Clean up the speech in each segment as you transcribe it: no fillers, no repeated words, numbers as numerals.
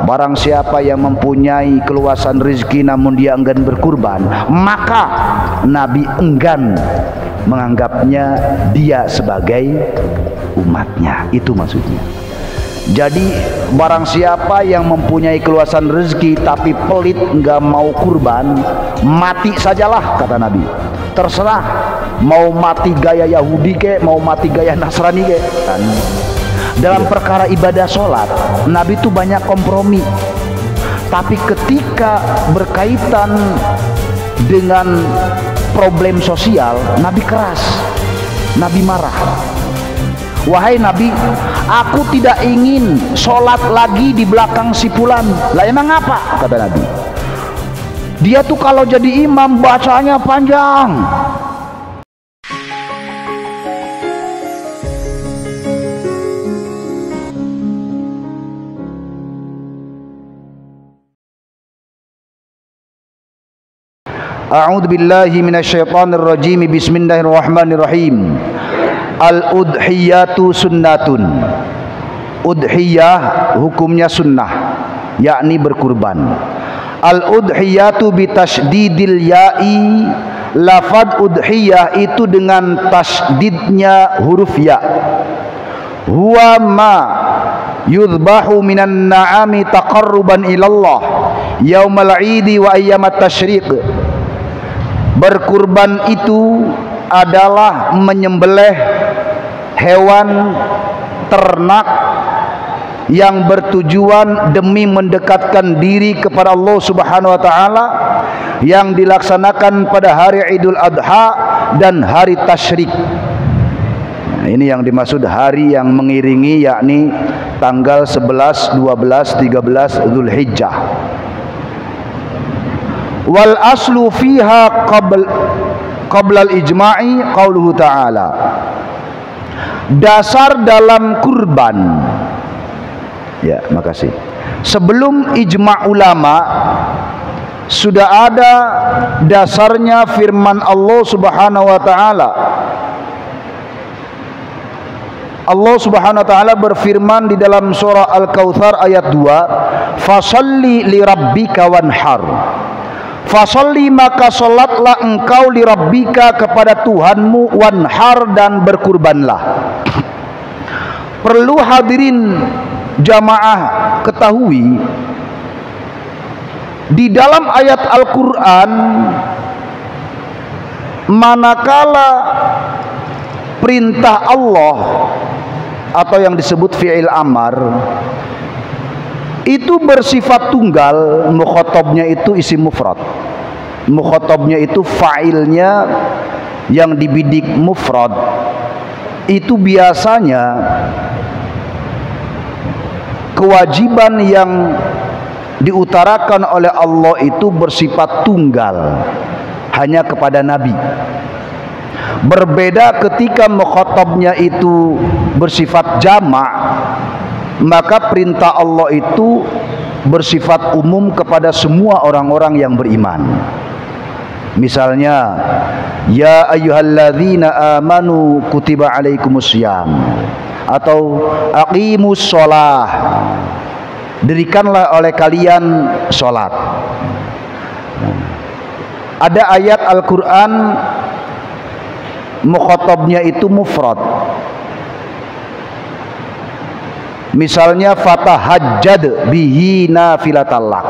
barang siapa yang mempunyai keluasan rezeki namun dia enggan berkurban, maka Nabi enggan menganggapnya dia sebagai umatnya. Itu maksudnya. Jadi barang siapa yang mempunyai keluasan rezeki tapi pelit enggak mau kurban, mati sajalah kata Nabi. Terserah mau mati gaya Yahudi ke, mau mati gaya Nasrani ke. Dalam perkara ibadah sholat, Nabi itu banyak kompromi. Tapi ketika berkaitan dengan problem sosial, Nabi keras, Nabi marah. Wahai Nabi, aku tidak ingin sholat lagi di belakang si fulan. Lah emang apa? Kata Nabi. Dia tuh kalau jadi imam bacanya panjang. A'udzu billahi minasyaitonir rajim. Bismillahirrahmanirrahim. Al-udhiyatu sunnatun. Udhiyah hukumnya sunnah, yakni berkurban. Al-udhiyatu bitasdidil ya'i. Lafad udhiyah itu dengan tasdidnya huruf ya. Huwa ma yudhbahu minan na'ami taqarruban ilallah yaumal 'idi wa ayyamat tasyriq. Berkurban itu adalah menyembelih hewan ternak yang bertujuan demi mendekatkan diri kepada Allah Subhanahu wa taala, yang dilaksanakan pada hari Idul Adha dan hari Tasyrik. Nah, ini yang dimaksud hari yang mengiringi, yakni tanggal 11, 12, 13 Dzulhijjah. Wal aslu fiha qabla al-ijma'i qauluhu ta'ala. Dasar dalam kurban, ya makasih, sebelum ijma' ulama sudah ada dasarnya firman Allah Subhanahu wa taala. Allah Subhanahu wa taala berfirman di dalam surah Al-Kautsar ayat 2, "Fasholli li rabbika wanhar." Fasolli, maka solatlah engkau li rabbika, kepada Tuhanmu, wanhar, dan berkurbanlah. Perlu hadirin jamaah ketahui, di dalam ayat Al-Quran manakala perintah Allah atau yang disebut fi'il amar itu bersifat tunggal, mukhatabnya itu isim mufrad, mukhatabnya itu fa'ilnya yang dibidik mufrad, itu biasanya kewajiban yang diutarakan oleh Allah itu bersifat tunggal, hanya kepada Nabi. Berbeda ketika mukhatabnya itu bersifat jamak, maka perintah Allah itu bersifat umum kepada semua orang-orang yang beriman. Misalnya, ya ayyuhalladzina amanu kutiba alaikumussyam, atau aqimus sholah, dirikanlah oleh kalian sholat. Ada ayat Al-Quran mukhatabnya itu mufrad. Misalnya fatahajjad bihi nafilatallak.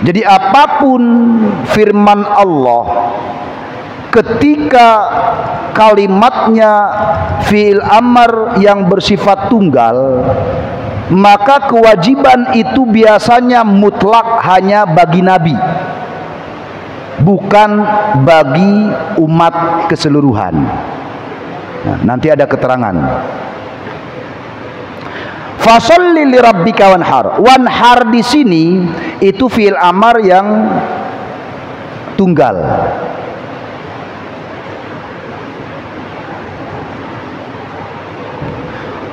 Jadi apapun firman Allah ketika kalimatnya fi'il amar yang bersifat tunggal, maka kewajiban itu biasanya mutlak hanya bagi Nabi, bukan bagi umat keseluruhan. Nah, nanti ada keterangan. Fasholli li rabbika wanhar. Wanhar di sini itu fi'il amar yang tunggal.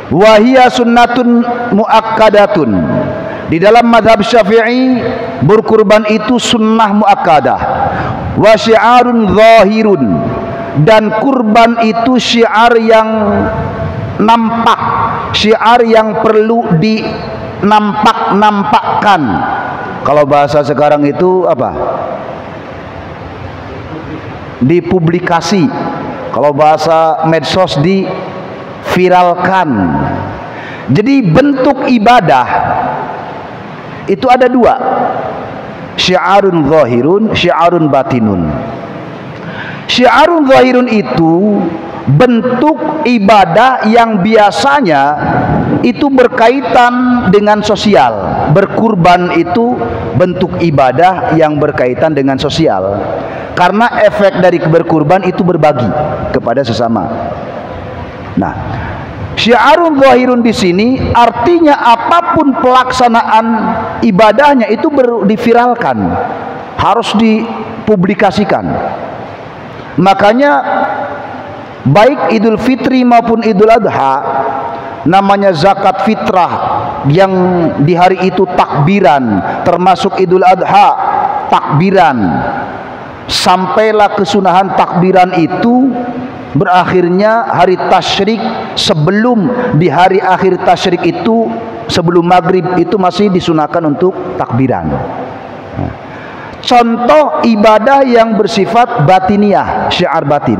Wahia sunnatun muakkadatun. Di dalam madhab Syafi'i, berkurban itu sunnah muakkadah. Wa syi'arun zahirun, dan kurban itu syiar yang nampak, syiar yang perlu nampak-nampakkan. Kalau bahasa sekarang itu apa? Dipublikasi. Kalau bahasa medsos diviralkan. Jadi bentuk ibadah itu ada dua, syiarun zahirun, syiarun batinun. Syiarun zahirun itu bentuk ibadah yang biasanya itu berkaitan dengan sosial. Berkurban itu bentuk ibadah yang berkaitan dengan sosial, karena efek dari berkurban itu berbagi kepada sesama. Nah, syiarun zahirun di sini artinya apapun pelaksanaan ibadahnya itu diviralkan, harus dipublikasikan. Makanya baik Idul Fitri maupun Idul Adha, namanya zakat fitrah yang di hari itu takbiran, termasuk Idul Adha takbiran. Sampailah kesunahan takbiran itu berakhirnya hari tasyrik. Sebelum di hari akhir tasyrik itu, sebelum maghrib itu masih disunahkan untuk takbiran. Contoh ibadah yang bersifat batiniah, syiar batin,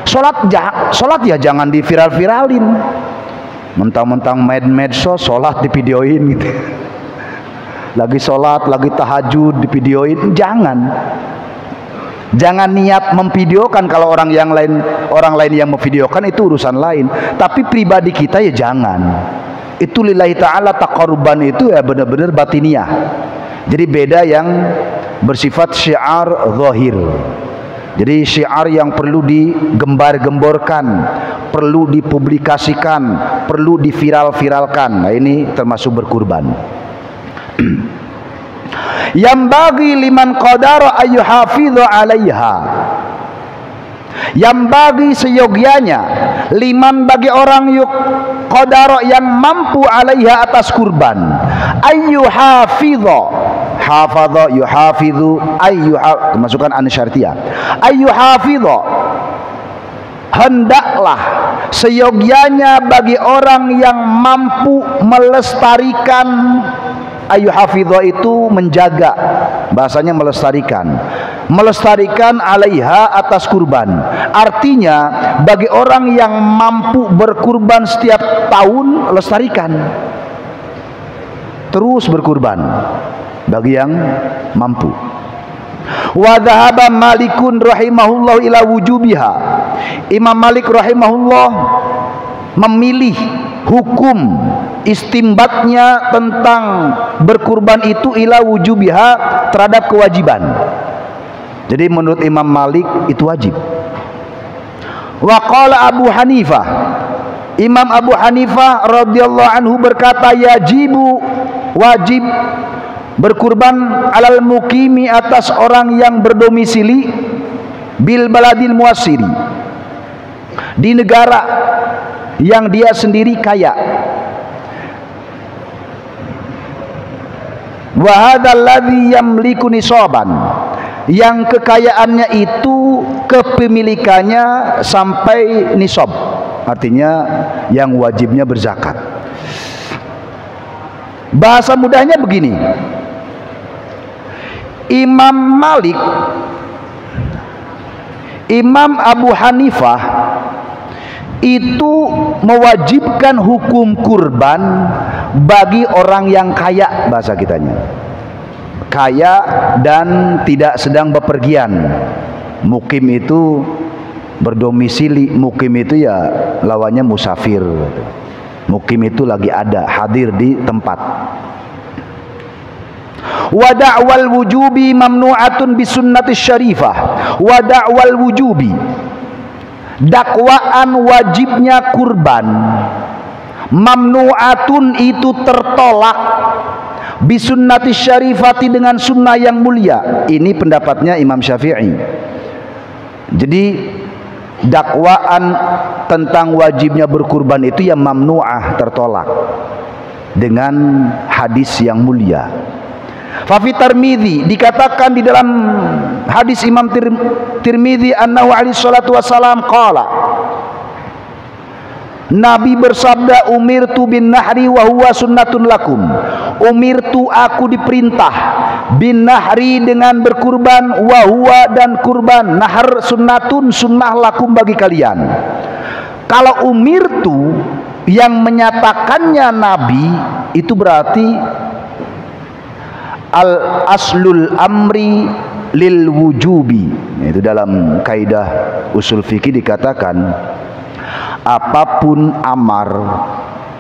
Sholat ya jangan diviral-viralin. Mentang-mentang medsos sholat divideoin gitu. Lagi sholat, lagi tahajud divideoin, jangan. Jangan niat memvideokan. Kalau orang lain yang memvideokan itu urusan lain. Tapi pribadi kita ya jangan. Itu lillahi ta'ala, taqarruban itu ya benar-benar batiniah. Jadi beda yang bersifat syiar zahir. Jadi syiar yang perlu digembar-gemborkan, perlu dipublikasikan, perlu diviral-viralkan. Nah, ini termasuk berkurban. Yang bagi liman qadara ayyuhafidhu 'alaiha. Yang bagi seyogianya, liman bagi orang qadara yang mampu 'alaiha atas kurban, ayyuhafidhu. Hafadha yuhafidhu kemasukan an-syartiyah. Ayyuhafidhu, hendaklah seyogianya bagi orang yang mampu melestarikan. Ayyuhafidhu itu menjaga, bahasanya melestarikan 'alaiha atas kurban. Artinya bagi orang yang mampu berkurban setiap tahun, lestarikan terus berkurban bagi yang mampu. Wa dhahaba Malikun rahimahullah ila wujubiha. Imam Malik rahimahullah memilih hukum istimbatnya tentang berkurban itu ila wujubiha, terhadap kewajiban. Jadi menurut Imam Malik itu wajib. Wa qala Abu Hanifah, Imam Abu Hanifah radhiyallahu anhu berkata, yajibu, wajib berkurban alal mukimi, atas orang yang berdomisili bil baladil muasiri, di negara yang dia sendiri kaya. Wa hadzal ladzi yamliku nisaban, yang kekayaannya itu kepemilikannya sampai nisab, artinya yang wajibnya berzakat. Bahasa mudahnya begini, Imam Malik, Imam Abu Hanifah itu mewajibkan hukum kurban bagi orang yang kaya, bahasa kitanya kaya dan tidak sedang bepergian. Mukim itu berdomisili, mukim itu ya lawannya musafir. Mukim itu lagi ada, hadir di tempat. Wa da'wal wujubi mamnu'atun bisunnati syarifah. Wa da'wal wujubi, dakwaan wajibnya kurban, mamnu'atun itu tertolak, bisunnati syarifati dengan sunnah yang mulia. Ini pendapatnya Imam Syafi'i. Jadi dakwaan tentang wajibnya berkurban itu yang mamnu'ah, tertolak dengan hadis yang mulia. Fafi Tirmidzi, dikatakan di dalam hadis Imam Tirmidzi, annahu alaihi salatu wassalam qala, Nabi bersabda, umirtu bin nahri wa huwa sunnatun lakum. Umirtu, aku diperintah, bin nahri dengan berkurban, wa huwa dan kurban, nahar sunnatun sunnah lakum bagi kalian. Kalau umirtu yang menyatakannya Nabi, itu berarti al aslul amri lil wujubi. Itu dalam kaidah usul fikih dikatakan, apapun amar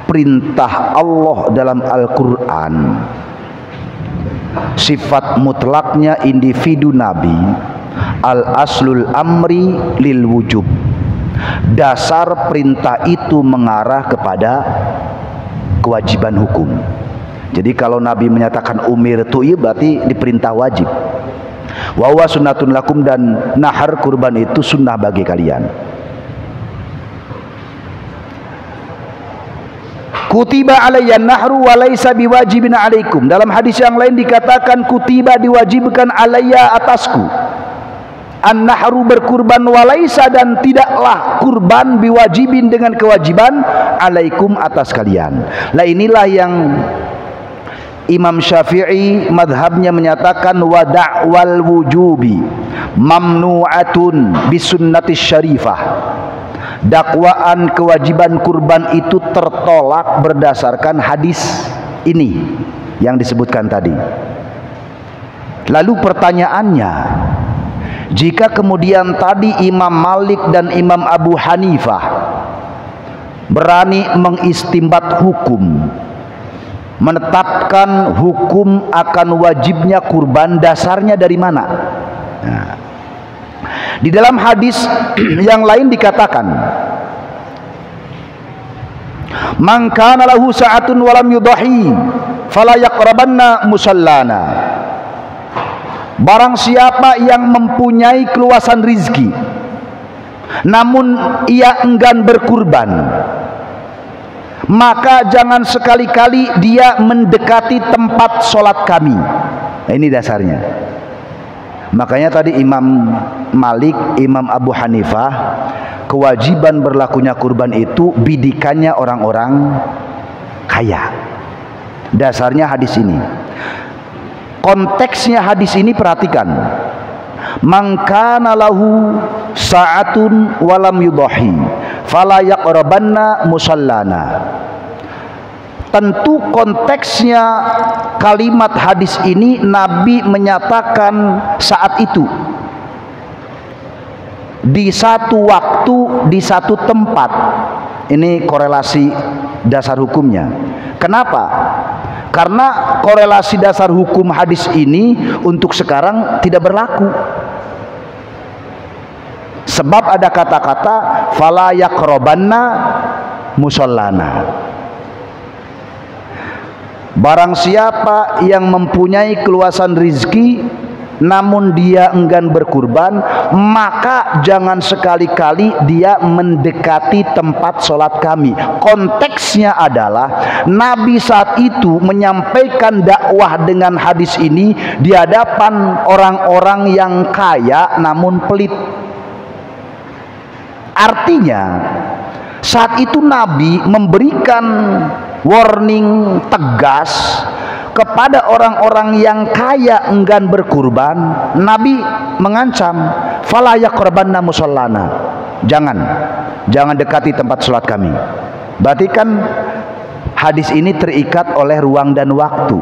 perintah Allah dalam Al-Quran, sifat mutlaknya individu Nabi, al aslul amri lil wujub. Dasar perintah itu mengarah kepada kewajiban hukum. Jadi kalau Nabi menyatakan umirtu, itu berarti diperintah wajib. Wa huwa sunnatun lakum, dan nahar kurban itu sunnah bagi kalian. Kutiba alayya nahru wa laysa biwajibin alaikum. Dalam hadis yang lain dikatakan kutiba diwajibkan alayya atasku. An-nahru berkurban wa laysa, dan tidaklah kurban biwajibin dengan kewajiban alaikum atas kalian. Lah inilah yang Imam Syafi'i madhabnya menyatakan wa da'wal wujubi mamnu'atun bisunnatis syarifah. Dakwaan kewajiban kurban itu tertolak berdasarkan hadis ini yang disebutkan tadi. Lalu pertanyaannya, jika kemudian tadi Imam Malik dan Imam Abu Hanifah berani mengistimbat hukum, menetapkan hukum akan wajibnya kurban, dasarnya dari mana? Nah, di dalam hadis yang lain dikatakan, man kana lahu sa'atun wa lam yudahi fala yaqrabanna musallana. Barang siapa yang mempunyai keluasan rizki namun ia enggan berkurban, maka jangan sekali-kali dia mendekati tempat sholat kami. Nah, ini dasarnya. Makanya tadi Imam Malik, Imam Abu Hanifah, kewajiban berlakunya kurban itu bidikannya orang-orang kaya. Dasarnya hadis ini. Konteksnya hadis ini perhatikan. Man kana lahu sa'atun walam yudahi fala yaqrabanna musallana. Tentu konteksnya kalimat hadis ini Nabi menyatakan saat itu, di satu waktu, di satu tempat. Ini korelasi dasar hukumnya. Kenapa? Karena korelasi dasar hukum hadis ini untuk sekarang tidak berlaku. Sebab ada kata-kata fala yaqrabanna musallana. Barang siapa yang mempunyai keluasan rizki namun dia enggan berkurban, maka jangan sekali-kali dia mendekati tempat sholat kami. Konteksnya adalah Nabi saat itu menyampaikan dakwah dengan hadis ini di hadapan orang-orang yang kaya namun pelit. Artinya saat itu Nabi memberikan warning tegas kepada orang-orang yang kaya enggan berkurban. Nabi mengancam, fala yaqrabanna musallana. Jangan dekati tempat sholat kami. Berarti kan hadis ini terikat oleh ruang dan waktu.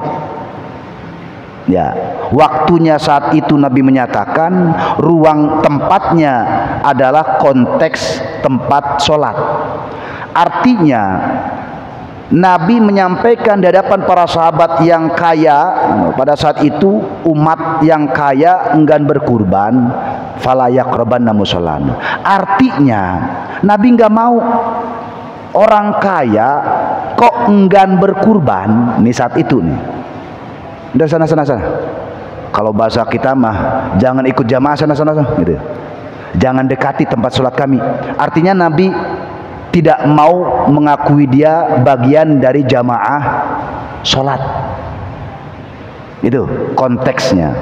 Ya, waktunya saat itu Nabi menyatakan, ruang tempatnya adalah konteks tempat sholat. Artinya Nabi menyampaikan di hadapan para sahabat yang kaya pada saat itu, umat yang kaya enggan berkurban, fala yaqrabanna musallana. Artinya Nabi nggak mau orang kaya kok enggan berkurban nih saat itu nih. Udah sana. Kalau bahasa kita mah jangan ikut jamaah sana gitu. Jangan dekati tempat sholat kami. Artinya Nabi tidak mau mengakui dia bagian dari jamaah sholat. Itu konteksnya.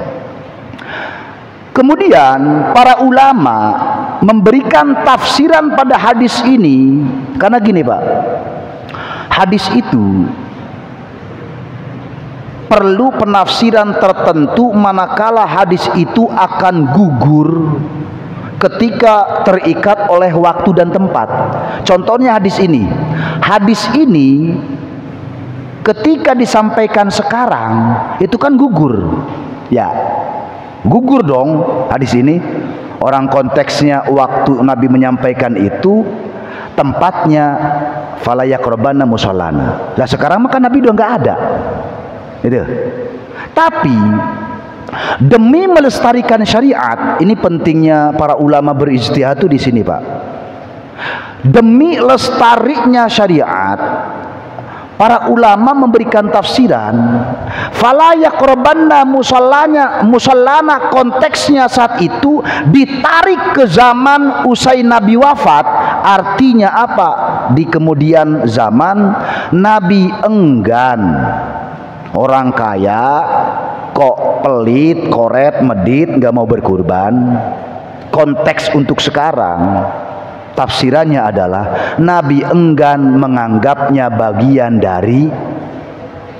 Kemudian para ulama memberikan tafsiran pada hadis ini karena gini Pak, hadis itu perlu penafsiran tertentu manakala hadis itu akan gugur ketika terikat oleh waktu dan tempat. Contohnya hadis ini ketika disampaikan sekarang itu kan gugur ya, gugur dong hadis ini. Orang konteksnya waktu Nabi menyampaikan itu, tempatnya fala yaqrabanna musallana. Lah sekarang maka Nabi udah nggak ada itu. Tapi demi melestarikan syariat, ini pentingnya para ulama berijtihad di sini Pak. Demi lestarinya syariat, para ulama memberikan tafsiran fala yaqrabanna musallana, konteksnya saat itu ditarik ke zaman usai Nabi wafat. Artinya apa? Di kemudian zaman Nabi enggan, orang kaya kok pelit, koret, medit, nggak mau berkurban. Konteks untuk sekarang tafsirannya adalah Nabi enggan menganggapnya bagian dari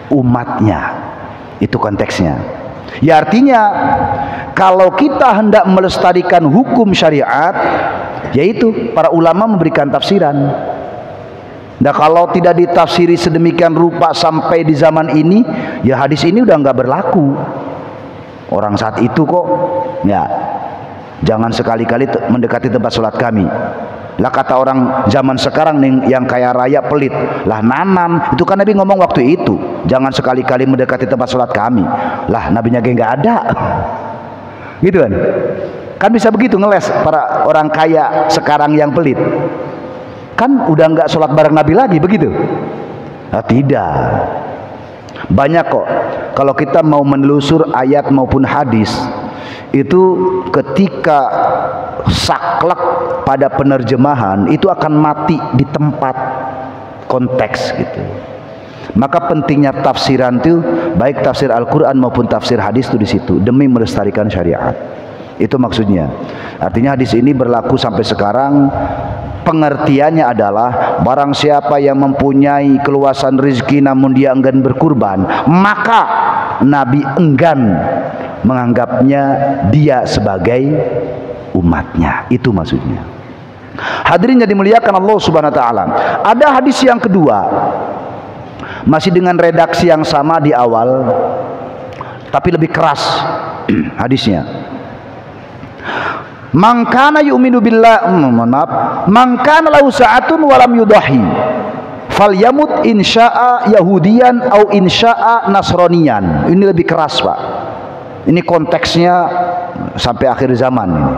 umatnya. Itu konteksnya. Ya artinya kalau kita hendak melestarikan hukum syariat, yaitu para ulama memberikan tafsiran. Nah kalau tidak ditafsiri sedemikian rupa sampai di zaman ini, ya hadis ini udah nggak berlaku. Orang saat itu kok ya jangan sekali-kali mendekati tempat sholat kami. Lah kata orang zaman sekarang nih yang kaya raya pelit, lah nanan itu kan Nabi ngomong waktu itu, jangan sekali-kali mendekati tempat sholat kami. Lah nabinya nggak ada gitu kan bisa begitu ngeles para orang kaya sekarang yang pelit, kan udah nggak sholat bareng Nabi lagi begitu. Nah, tidak, banyak kok kalau kita mau menelusur ayat maupun hadis itu ketika saklek pada penerjemahan itu akan mati di tempat konteks gitu. Maka pentingnya tafsiran itu baik tafsir Al-Quran maupun tafsir hadis itu di situ demi melestarikan syariat. Itu maksudnya. Artinya hadis ini berlaku sampai sekarang. Pengertiannya adalah barang siapa yang mempunyai keluasan rezeki namun dia enggan berkurban, maka Nabi enggan menganggapnya dia sebagai umatnya. Itu maksudnya. Hadirin yang dimuliakan Allah Subhanahu wa taala. Ada hadis yang kedua, masih dengan redaksi yang sama di awal, tapi lebih keras hadisnya. Man kana yu'minu billah, man kana lahu sa'atun wa lam yudahi falyamut insya'a yahudiyan au insya'a nasraniyan. Ini lebih keras Pak. Ini konteksnya sampai akhir zaman ini.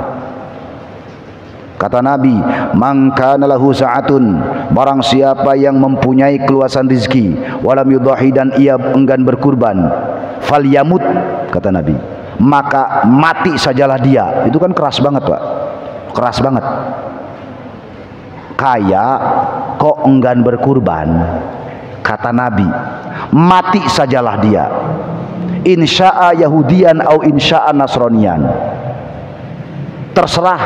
Kata Nabi, man kana lahu sa'atun, barang siapa yang mempunyai keluasan rezeki, walam yudahi, dan ia enggan berkurban, falyamut, kata Nabi, maka mati sajalah dia. Itu kan keras banget Pak, keras banget. Kaya kok enggan berkurban, kata Nabi, mati sajalah dia. Insya'a yahudian au insya'a nasronian, terserah.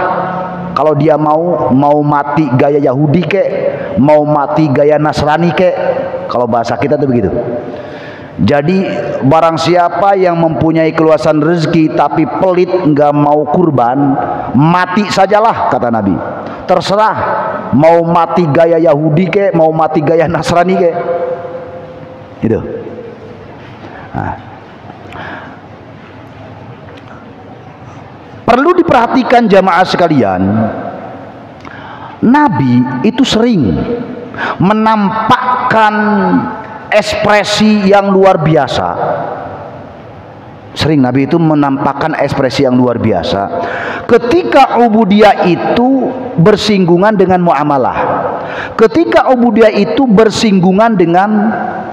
Kalau dia mau mati gaya Yahudi kek, mau mati gaya Nasrani kek, kalau bahasa kita tuh begitu. Jadi barang siapa yang mempunyai keluasan rezeki tapi pelit nggak mau kurban, mati sajalah, kata Nabi. Terserah mau mati gaya Yahudi kek, mau mati gaya Nasrani kek. Itu. Nah. Perlu diperhatikan jamaah sekalian, Nabi itu sering menampakkan ekspresi yang luar biasa. Sering Nabi itu menampakkan ekspresi yang luar biasa ketika ubudiyah itu bersinggungan dengan muamalah, ketika ubudiyah itu bersinggungan dengan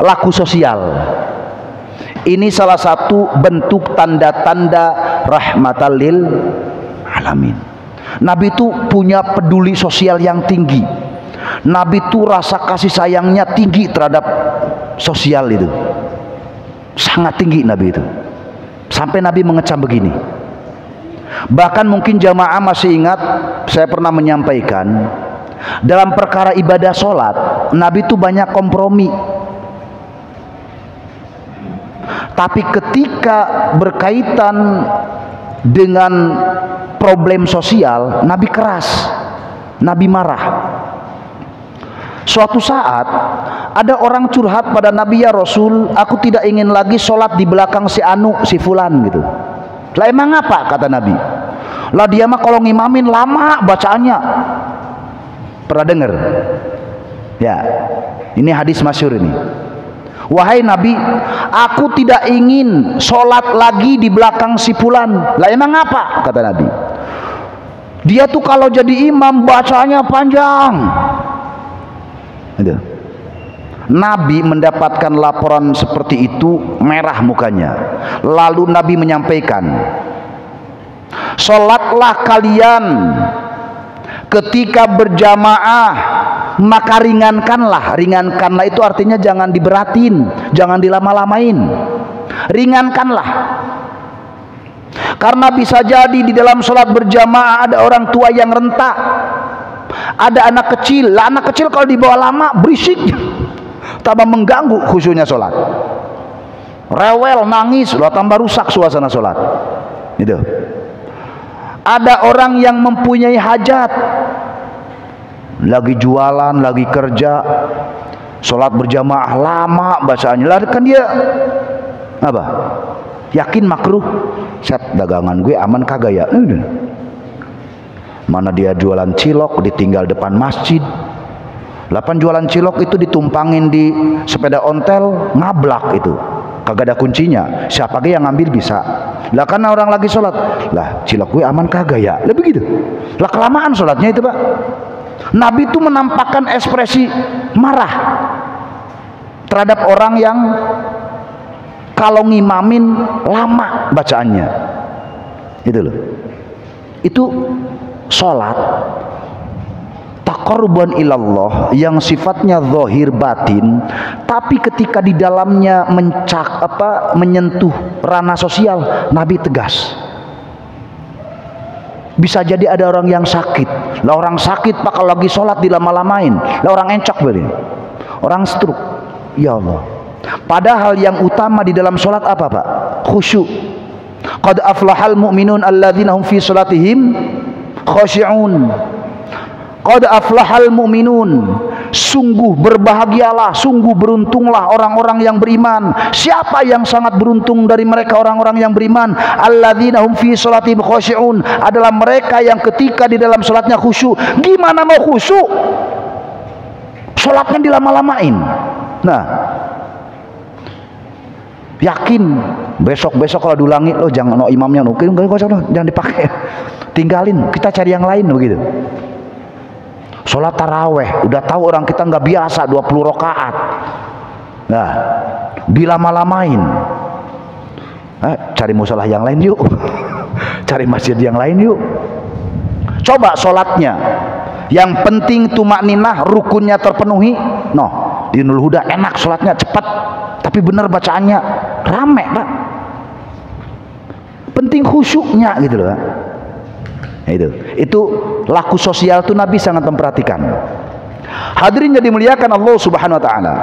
laku sosial. Ini salah satu bentuk tanda-tanda rahmatan lil alamin. Nabi itu punya peduli sosial yang tinggi. Nabi itu rasa kasih sayangnya tinggi terhadap sosial itu, sangat tinggi Nabi itu. Sampai Nabi mengecam begini, Bahkan mungkin jamaah masih ingat, saya pernah menyampaikan, dalam perkara ibadah sholat, Nabi itu banyak kompromi. Tapi ketika berkaitan dengan problem sosial, Nabi keras, Nabi marah. Suatu saat ada orang curhat pada Nabi, ya Rasul, aku tidak ingin lagi sholat di belakang si Anu, si Fulan gitu. Lah emang apa, kata Nabi? Lah dia mah kalau ngimamin lama bacaannya. Pernah dengar? Ya, ini hadis masyhur ini. Wahai Nabi, aku tidak ingin sholat lagi di belakang si Fulan. Lah emang apa, kata Nabi? Dia tuh kalau jadi imam bacanya panjang. Gitu. Nabi mendapatkan laporan seperti itu, merah mukanya. Lalu Nabi menyampaikan, sholatlah kalian ketika berjamaah, maka ringankanlah. Ringankanlah itu artinya jangan diberatin, jangan dilama-lamain, ringankanlah. Karena bisa jadi di dalam sholat berjamaah ada orang tua yang rentak, ada anak kecil. Lah anak kecil kalau dibawa lama berisik, tambah mengganggu khusyuknya sholat. Rewel, nangis, lah tambah rusak suasana sholat. Gitu. Ada orang yang mempunyai hajat, lagi jualan, lagi kerja, sholat berjamaah lama bacaannya. Lah kan dia apa? Yakin makruh. Set, dagangan gue aman kagak ya? Mana dia jualan cilok ditinggal depan masjid. Lapan jualan cilok itu ditumpangin di sepeda ontel, ngablak itu, kagak ada kuncinya. Siapa yang ngambil bisa. Lah karena orang lagi sholat, lah cilok gue aman kagak ya? Lah begitu. Lah kelamaan sholatnya itu, Pak. Nabi itu menampakkan ekspresi marah terhadap orang yang kalau ngimamin lama bacaannya. Itu loh. Itu sholat taqarruban ilallah yang sifatnya zahir batin, tapi ketika di dalamnya menyentuh ranah sosial, Nabi tegas. Bisa jadi ada orang yang sakit. Lah orang sakit Pak kalau lagi sholat dilama-lamain. Lah orang encok berarti. Orang stroke. Ya Allah. Padahal yang utama di dalam sholat apa, Pak? Khusyuk. Qad aflahal mu'minun alladzina hum fi sholatihim khashi'un. Qad aflahal mu'minun, sungguh berbahagialah, sungguh beruntunglah orang-orang yang beriman. Siapa yang sangat beruntung dari mereka orang-orang yang beriman? Alladzina hum fi sholatihim khashi'un, adalah mereka yang ketika di dalam sholatnya khusyuk. Gimana mau khusyuk? Sholatnya dilama-lamain. Nah, yakin besok-besok kalau diulangi, lo jangan imamnya nukin, jangan dipakai, tinggalin, kita cari yang lain begitu. Sholat taraweh, udah tahu orang kita nggak biasa 20 rakaat. Nah, dilama-lamain. Cari musola yang lain yuk. Cari masjid yang lain yuk. Coba sholatnya, yang penting tumakninah, rukunnya terpenuhi. Di Nurul Huda enak sholatnya, cepat, tapi benar bacaannya rame, Pak. Penting khusyuknya gitu loh, Pak. Itu laku sosial tuh Nabi sangat memperhatikan. Hadirin yang dimuliakan Allah Subhanahu wa taala.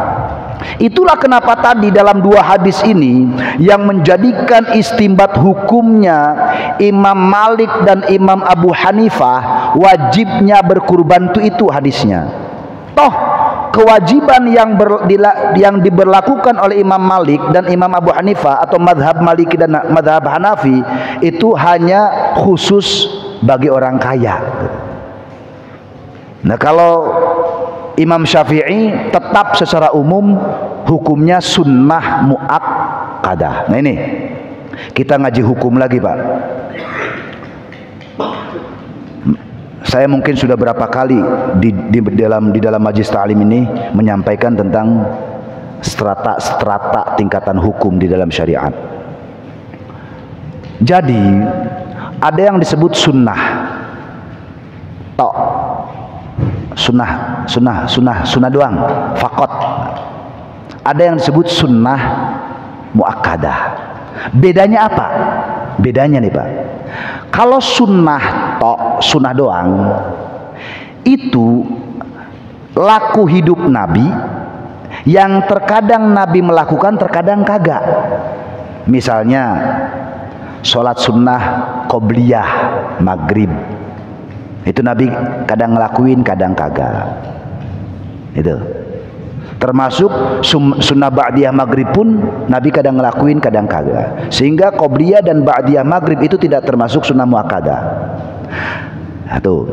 Itulah kenapa tadi dalam dua hadis ini yang menjadikan istimbat hukumnya Imam Malik dan Imam Abu Hanifah wajibnya berkurban itu hadisnya. Toh kewajiban yang diberlakukan oleh Imam Malik dan Imam Abu Hanifah atau madhab Maliki dan madhab Hanafi itu hanya khusus bagi orang kaya. Nah, kalau Imam Syafi'i tetap secara umum hukumnya sunnah muakkadah. Nah, ini kita ngaji hukum lagi, Pak. Saya mungkin sudah berapa kali di dalam majlis ta'lim ini menyampaikan tentang strata tingkatan hukum di dalam syariat. Jadi ada yang disebut sunnah, sunnah doang, fakot. Ada yang disebut sunnah muakkadah. Bedanya apa? bedanya nih Pak. Kalau sunnah sunnah doang, itu laku hidup Nabi yang terkadang Nabi melakukan, terkadang kagak. Misalnya sholat sunnah qobliyah maghrib, itu Nabi kadang ngelakuin, kadang kagak. Itu termasuk sunnah ba'diyah maghrib pun Nabi kadang ngelakuin, kadang kagak. Sehingga qobliyah dan ba'diyah maghrib itu tidak termasuk sunnah muakkadah. Nah, tuh.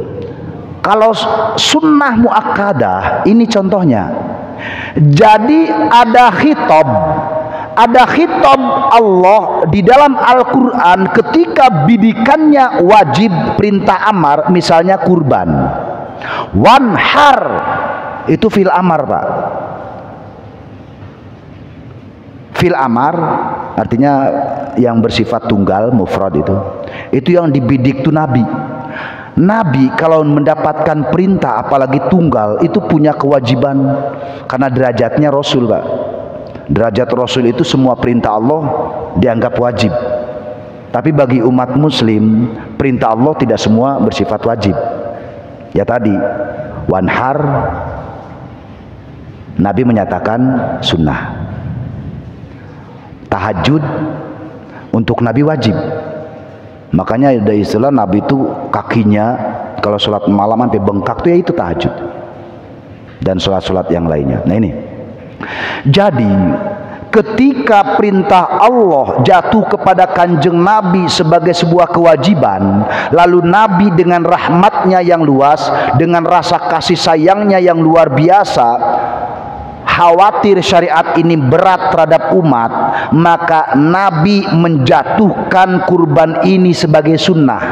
Kalau sunnah muakkadah ini contohnya. Jadi ada khitab Allah di dalam Al-Quran ketika bidikannya wajib perintah amar, misalnya kurban. Wanhar itu fil amar Pak. Fil amar artinya yang bersifat tunggal, mufrad itu yang dibidik tuh Nabi. Nabi kalau mendapatkan perintah apalagi tunggal itu punya kewajiban karena derajatnya Rasul Pak. Derajat Rasul itu semua perintah Allah dianggap wajib. Tapi bagi umat muslim perintah Allah tidak semua bersifat wajib. Ya tadi wanhar Nabi menyatakan sunnah. Tahajud untuk Nabi wajib. Makanya ada istilah Nabi itu kakinya kalau sholat malam sampai bengkak tuh ya itu tahajud. Dan sholat-sholat yang lainnya. Nah ini. Jadi ketika perintah Allah jatuh kepada kanjeng Nabi sebagai sebuah kewajiban, lalu Nabi dengan rahmatnya yang luas, dengan rasa kasih sayangnya yang luar biasa, khawatir syariat ini berat terhadap umat, maka Nabi menjatuhkan kurban ini sebagai sunnah.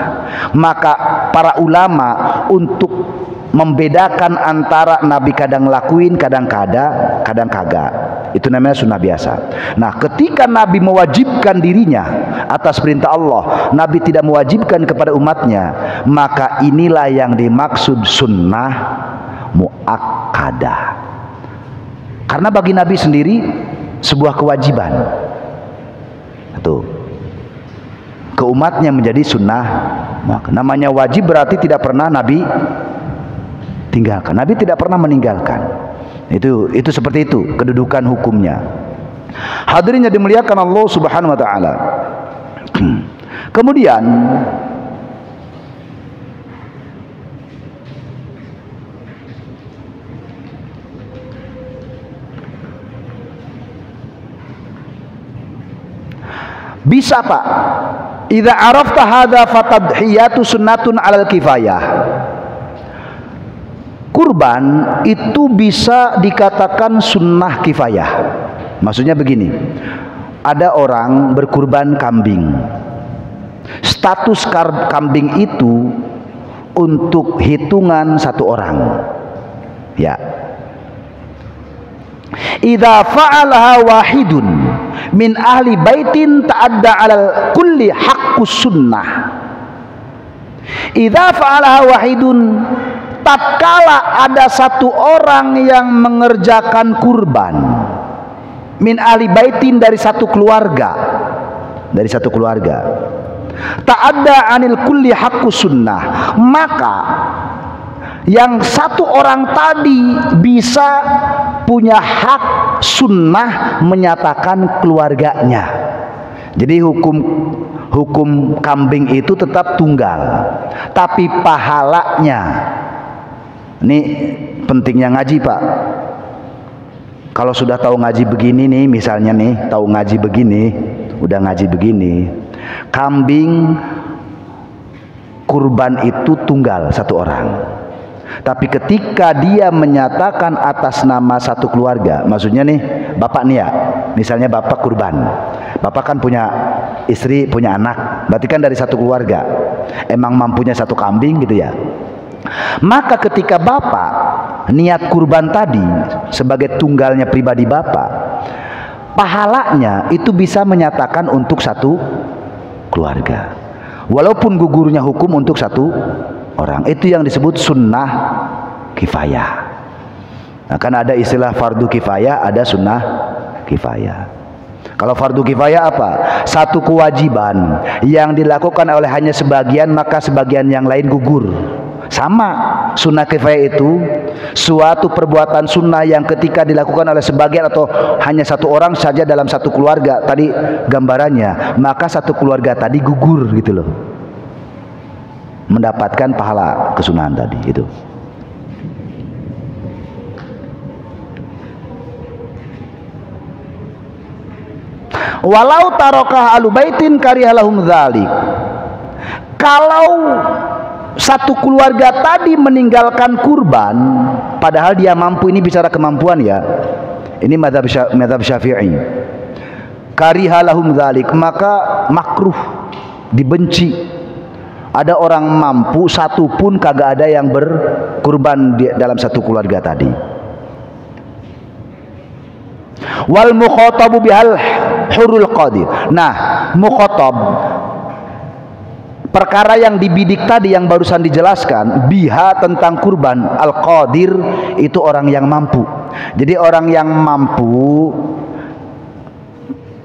Maka para ulama untuk membedakan antara Nabi kadang lakuin, kadang kagak, itu namanya sunnah biasa. Nah, ketika Nabi mewajibkan dirinya atas perintah Allah, Nabi tidak mewajibkan kepada umatnya, maka inilah yang dimaksud sunnah muakkadah. Karena bagi Nabi sendiri sebuah kewajiban. Tuh. Ke umatnya menjadi sunnah. Namanya wajib berarti tidak pernah Nabi tinggalkan. Nabi tidak pernah meninggalkan. Itu seperti itu kedudukan hukumnya. Hadirin yang dimuliakan Allah Subhanahu wa taala. Kemudian bisa Pak, idza arafta hadza fatadhiyatu sunnatun 'alal kifayah. Kurban itu bisa dikatakan sunnah kifayah. Maksudnya begini, ada orang berkurban kambing. Status kambing itu untuk hitungan satu orang. Ya. Idza fa'alaha wahidun min ahli baitin ta'adda 'alal kulli haqqus sunnah. Idza fa'alaha wahidun, tatkala ada satu orang yang mengerjakan kurban min ahli baitin dari satu keluarga, ta'adda 'anil kulli haqqus sunnah, maka yang satu orang tadi bisa punya hak sunnah menyatakan keluarganya. Jadi hukum kambing itu tetap tunggal, tapi pahalanya, ini pentingnya ngaji Pak. Kalau sudah tahu ngaji begini nih, misalnya nih tahu ngaji begini, udah ngaji begini, kambing kurban itu tunggal satu orang. Tapi ketika dia menyatakan atas nama satu keluarga, maksudnya nih bapak nih ya, misalnya bapak kurban, bapak kan punya istri, punya anak, berarti kan dari satu keluarga, emang mampunya satu kambing gitu ya. Maka ketika bapak niat kurban tadi sebagai tunggalnya pribadi bapak, pahalanya itu bisa menyatakan untuk satu keluarga, walaupun gugurnya hukum untuk satu orang. Itu yang disebut sunnah kifayah. Nah, kan ada istilah fardu kifayah, ada sunnah kifayah. Kalau fardu kifayah apa? Satu kewajiban yang dilakukan oleh hanya sebagian, maka sebagian yang lain gugur. Sama, sunnah kifayah itu suatu perbuatan sunnah yang ketika dilakukan oleh sebagian atau hanya satu orang saja dalam satu keluarga, tadi gambarannya, maka satu keluarga tadi gugur gitu loh, mendapatkan pahala kesunahan tadi itu. Walau tarokah alu baitin karihalahum dzalik. Kalau satu keluarga tadi meninggalkan kurban, padahal dia mampu, ini bicara kemampuan ya. Ini mazhab Syafi'i. Karihalahum dzalik, maka makruh, dibenci. Ada orang mampu satu pun kagak ada yang berkurban dalam satu keluarga tadi. Wal mukhatabu bihal hurul qadir. Nah, mukhatab, perkara yang dibidik tadi yang barusan dijelaskan, biha tentang kurban, al qadir itu orang yang mampu. Jadi orang yang mampu,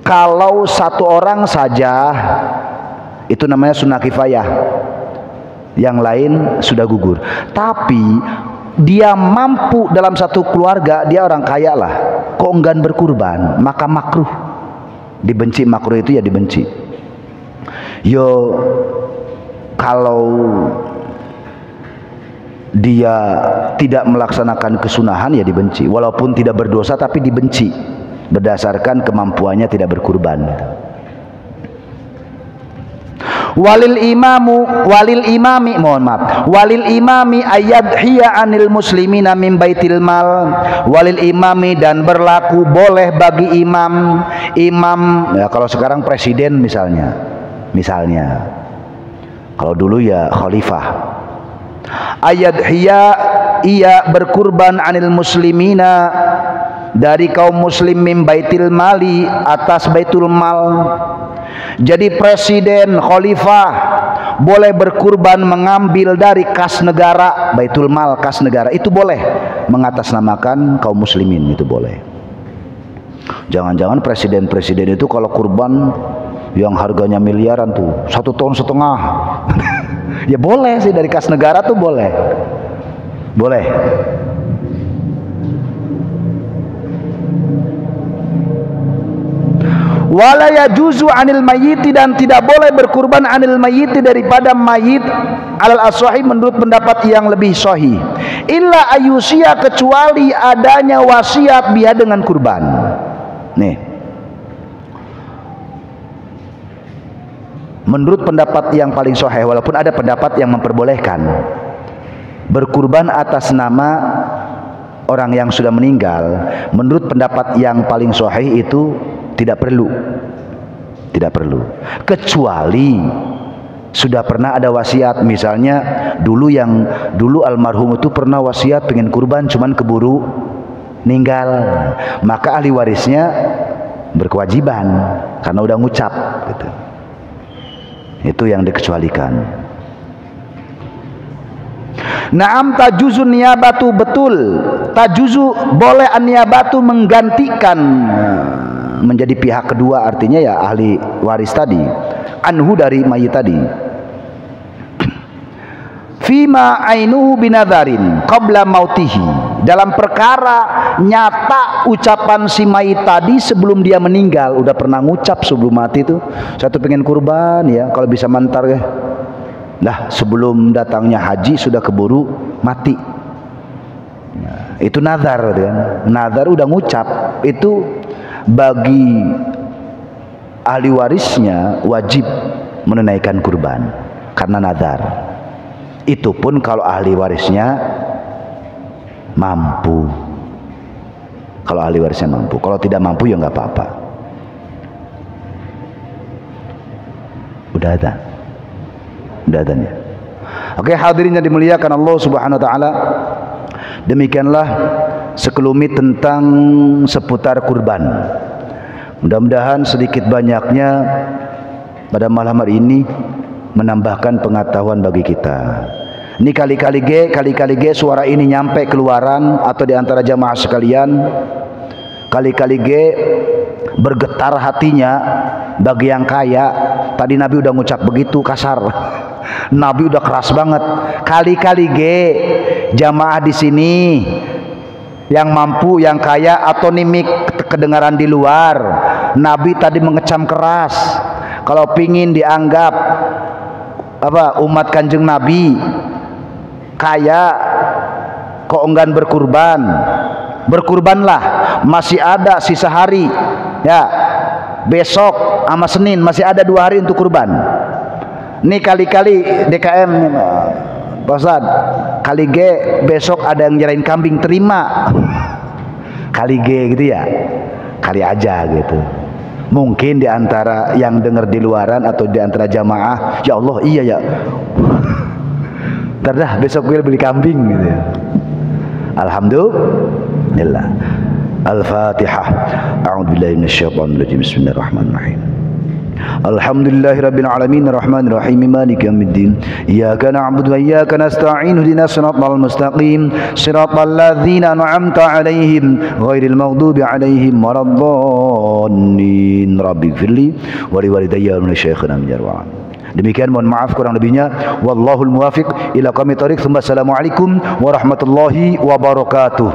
kalau satu orang saja itu namanya sunnah kifayah, yang lain sudah gugur. Tapi dia mampu dalam satu keluarga, dia orang kaya lah, kok enggan berkurban, maka makruh, dibenci. Makruh itu ya dibenci. Yo, kalau dia tidak melaksanakan kesunahan ya dibenci, walaupun tidak berdosa tapi dibenci berdasarkan kemampuannya tidak berkurban. Walil imami ayadhiya anil muslimina min baitil mal. Walil imami, dan berlaku boleh bagi imam ya, kalau sekarang presiden misalnya kalau dulu ya khalifah, ayadhiya, ia berkurban anil muslimina, dari kaum muslim, min baitil mali, atas baitul mal. Jadi presiden, khalifah boleh berkurban mengambil dari kas negara, baitul mal, kas negara, itu boleh mengatasnamakan kaum muslimin, itu boleh. Jangan-jangan presiden-presiden itu kalau kurban yang harganya miliaran tuh, 1,5 ton ya boleh sih, dari kas negara tuh boleh. Wala yajuzu anil mayyiti, dan tidak boleh berkurban anil mayyiti, daripada mayit, alal as-sahih, menurut pendapat yang lebih sahih, illa ayusia, kecuali adanya wasiat biha, dengan kurban. Nih, menurut pendapat yang paling sahih, walaupun ada pendapat yang memperbolehkan berkurban atas nama orang yang sudah meninggal, menurut pendapat yang paling sahih itu tidak perlu, kecuali sudah pernah ada wasiat. Misalnya dulu almarhum itu pernah wasiat pengen kurban, cuman keburu meninggal, maka ahli warisnya berkewajiban karena udah ngucap gitu. Itu yang dikecualikan. Naam tajuzu niyabatu, betul tajuzu, boleh an-niyabatu, menggantikan, menjadi pihak kedua, artinya ya ahli waris tadi, anhu, dari mayit tadi. Fima ainuhu binadharin qabla mautihi, dalam perkara nyata ucapan si mayit tadi sebelum dia meninggal, udah pernah ngucap sebelum mati itu, satu pengen kurban ya, kalau bisa mantar ya. Lah, sebelum datangnya haji sudah keburu mati. Nah, itu nazar kan. Nazar udah ngucap, itu bagi ahli warisnya wajib menunaikan kurban karena nazar. Itu pun kalau ahli warisnya mampu. Kalau ahli warisnya mampu, kalau tidak mampu ya nggak apa-apa. Udah ada ya. Oke, hadirin yang dimuliakan Allah Subhanahu wa taala, demikianlah sekelumit tentang seputar kurban. Mudah-mudahan sedikit banyaknya pada malam hari ini menambahkan pengetahuan bagi kita. Ini kali-kali ge suara ini nyampe keluaran atau di antara jamaah sekalian, kali-kali ge bergetar hatinya bagi yang kaya. Tadi Nabi udah ngucap begitu kasar. Nabi udah keras banget. Kali-kali jamaah di sini yang mampu, yang kaya, atau nimik kedengaran di luar. Nabi tadi mengecam keras. Kalau pingin dianggap umat Kanjeng Nabi kaya kok enggan berkurban, berkurbanlah, masih ada sisa hari ya, besok sama Senin masih ada 2 hari untuk kurban. Nih kali-kali DKM Pak Ustadz, kali besok ada yang nyerahin kambing, terima. Kali gitu ya, kali aja gitu. Mungkin diantara yang dengar di luaran atau diantara jamaah, ya Allah iya ya, ntar dah besok gue beli kambing gitu ya. Alhamdulillah. Al-Fatihah. A'udzubillahi minasyaitonir rajim. Bismillahirrahmanirrahim. Alhamdulillahirabbil alamin arrahmanir rahim maliki yaumiddin. Iyyaka na'budu wa iyyaka nasta'in ihdinas siratal mustaqim siratal ladzina an'amta 'alaihim ghairil maghdubi 'alaihim waladdallin. Rabbighfirli wa liwalidayya wa lisyayikhina min jarwa. Demikian, mohon maaf kurang lebihnya. Wallahul muwafiq ila aqwamit thoriq. Assalamualaikum warahmatullahi wabarakatuh.